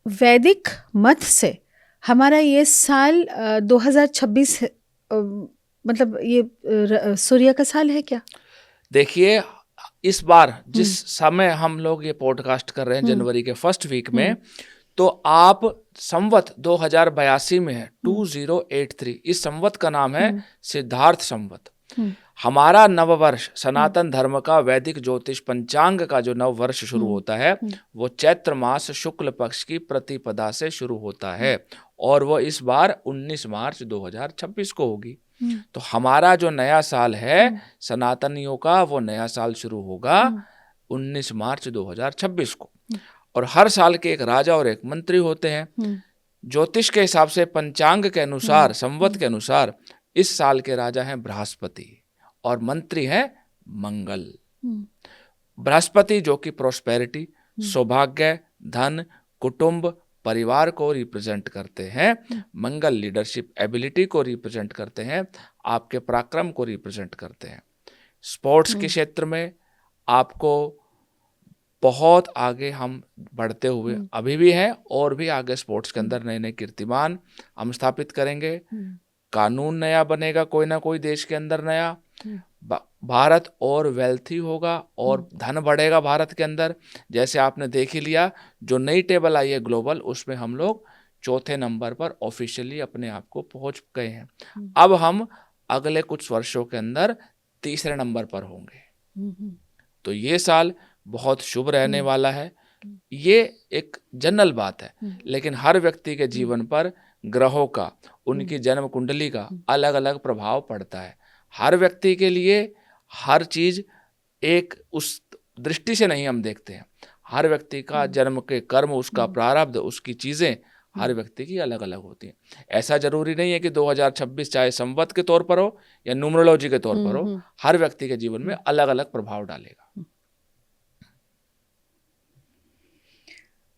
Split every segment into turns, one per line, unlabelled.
वैदिक मत से हमारा ये साल 2026 मतलब ये सूर्य का साल है क्या?
देखिए, इस बार जिस समय हम लोग ये पॉडकास्ट कर रहे हैं जनवरी के फर्स्ट वीक में, तो आप संवत 2082 में है, 2083। इस संवत का नाम है सिद्धार्थ संवत। हमारा नववर्ष सनातन धर्म का वैदिक ज्योतिष पंचांग का जो नव वर्ष शुरू होता है वो चैत्र मास शुक्ल पक्ष की प्रतिपदा से शुरू होता है और वो इस बार 19 मार्च 2026 को होगी। तो हमारा जो नया साल है सनातनियों का, वो नया साल शुरू होगा 19 मार्च 2026 को। और हर साल के एक राजा और एक मंत्री होते हैं। ज्योतिष के हिसाब से, पंचांग के अनुसार, संवत के अनुसार इस साल के राजा हैं बृहस्पति और मंत्री हैं मंगल। बृहस्पति जो कि प्रोस्पेरिटी, सौभाग्य, धन, कुटुंब, परिवार को रिप्रेजेंट करते हैं। मंगल लीडरशिप एबिलिटी को रिप्रेजेंट करते हैं, आपके पराक्रम को रिप्रेजेंट करते हैं। स्पोर्ट्स के क्षेत्र में आपको बहुत आगे हम बढ़ते हुए अभी भी हैं और भी आगे स्पोर्ट्स के अंदर नए नए कीर्तिमान हम स्थापित करेंगे। कानून नया बनेगा, कोई ना कोई देश के अंदर नया। भारत और वेल्थी होगा और धन बढ़ेगा भारत के अंदर। जैसे आपने देख ही लिया, जो नई टेबल आई है ग्लोबल, उसमें हम लोग चौथे नंबर पर ऑफिशियली अपने आप को पहुंच गए हैं। अब हम अगले कुछ वर्षों के अंदर तीसरे नंबर पर होंगे। तो ये साल बहुत शुभ रहने वाला है। ये एक जनरल बात है, लेकिन हर व्यक्ति के जीवन पर ग्रहों का, उनकी जन्म कुंडली का अलग अलग प्रभाव पड़ता है। हर व्यक्ति के लिए हर चीज एक उस दृष्टि से नहीं हम देखते हैं। हर व्यक्ति का जन्म के कर्म, उसका प्रारब्ध, उसकी चीजें हर व्यक्ति की अलग अलग होती हैं। ऐसा जरूरी नहीं है कि 2026 चाहे संवत के तौर पर हो या न्यूमरोलॉजी के तौर पर हो, हर व्यक्ति के जीवन में अलग अलग प्रभाव डालेगा।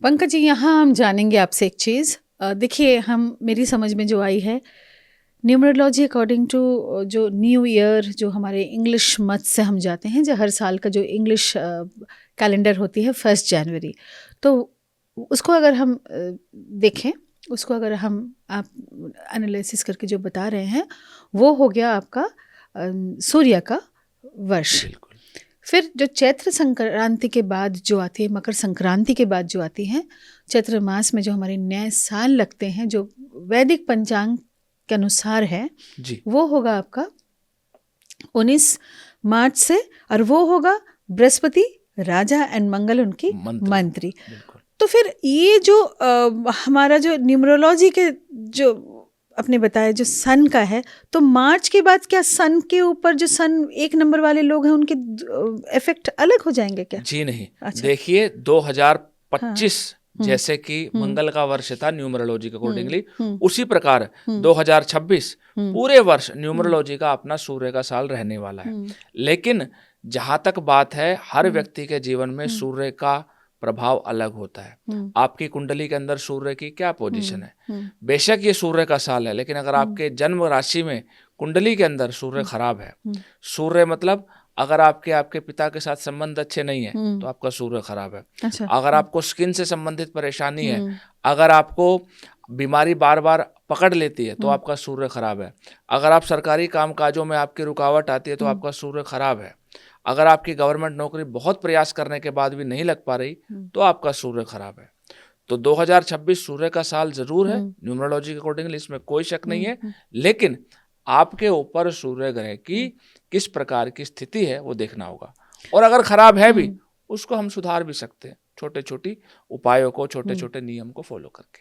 पंकज जी, यहाँ हम जानेंगे आपसे एक चीज़। देखिए, मेरी समझ में जो आई है, न्यूमरोलॉजी अकॉर्डिंग टू जो न्यू ईयर, जो हमारे इंग्लिश मत से हम जाते हैं, जो हर साल का जो इंग्लिश कैलेंडर होती है 1 जनवरी, तो उसको अगर हम देखें, उसको अगर आप एनालिसिस करके जो बता रहे हैं, वो हो गया आपका सूर्य का वर्ष। फिर जो चैत्र संक्रांति के बाद जो आती है, मकर संक्रांति के बाद जो आती है, चैत्र मास में जो हमारे नए साल लगते हैं, जो वैदिक पंचांग के अनुसार है
जी,
वो होगा आपका 19 मार्च से, और वो होगा बृहस्पति राजा एंड मंगल उनकी मंत्री। तो फिर ये जो हमारा जो न्यूमरोलॉजी के जो अपने बताया जो सन का है, तो मार्च के बाद क्या सन के ऊपर जो सन 1 नंबर वाले लोग हैं उनके इफेक्ट अलग हो जाएंगे क्या?
जी नहीं। अच्छा। देखिए 2025 जैसे कि मंगल का वर्ष था न्यूमरोलॉजी के अकॉर्डिंगली, उसी प्रकार 2026 पूरे वर्ष न्यूमरोलॉजी का अपना सूर्य का साल रहने वाला है। लेकिन जहां तक बात है, हर व्यक्ति के जीवन में सूर्य का प्रभाव अलग होता है। आपकी कुंडली के अंदर सूर्य की क्या पोजीशन है, बेशक ये सूर्य का साल है, लेकिन अगर आपके जन्म राशि में कुंडली के अंदर सूर्य खराब है, सूर्य मतलब अगर आपके पिता के साथ संबंध अच्छे नहीं है तो आपका सूर्य खराब है।
अच्छा।
अगर आपको स्किन से संबंधित परेशानी है, अगर आपको बीमारी बार बार पकड़ लेती है तो आपका सूर्य खराब है। अगर आप सरकारी कामकाजों में आपकी रुकावट आती है तो आपका सूर्य खराब है। अगर आपकी गवर्नमेंट नौकरी बहुत प्रयास करने के बाद भी नहीं लग पा रही तो आपका सूर्य खराब है। तो 2026 सूर्य का साल जरूर है न्यूमरोलॉजी के अकॉर्डिंगली, इसमें कोई शक नहीं है। लेकिन आपके ऊपर सूर्य ग्रह की किस प्रकार की स्थिति है वो देखना होगा, और अगर खराब है भी उसको हम सुधार भी सकते हैं, छोटे छोटे उपायों को, छोटे छोटे नियम को फॉलो करके।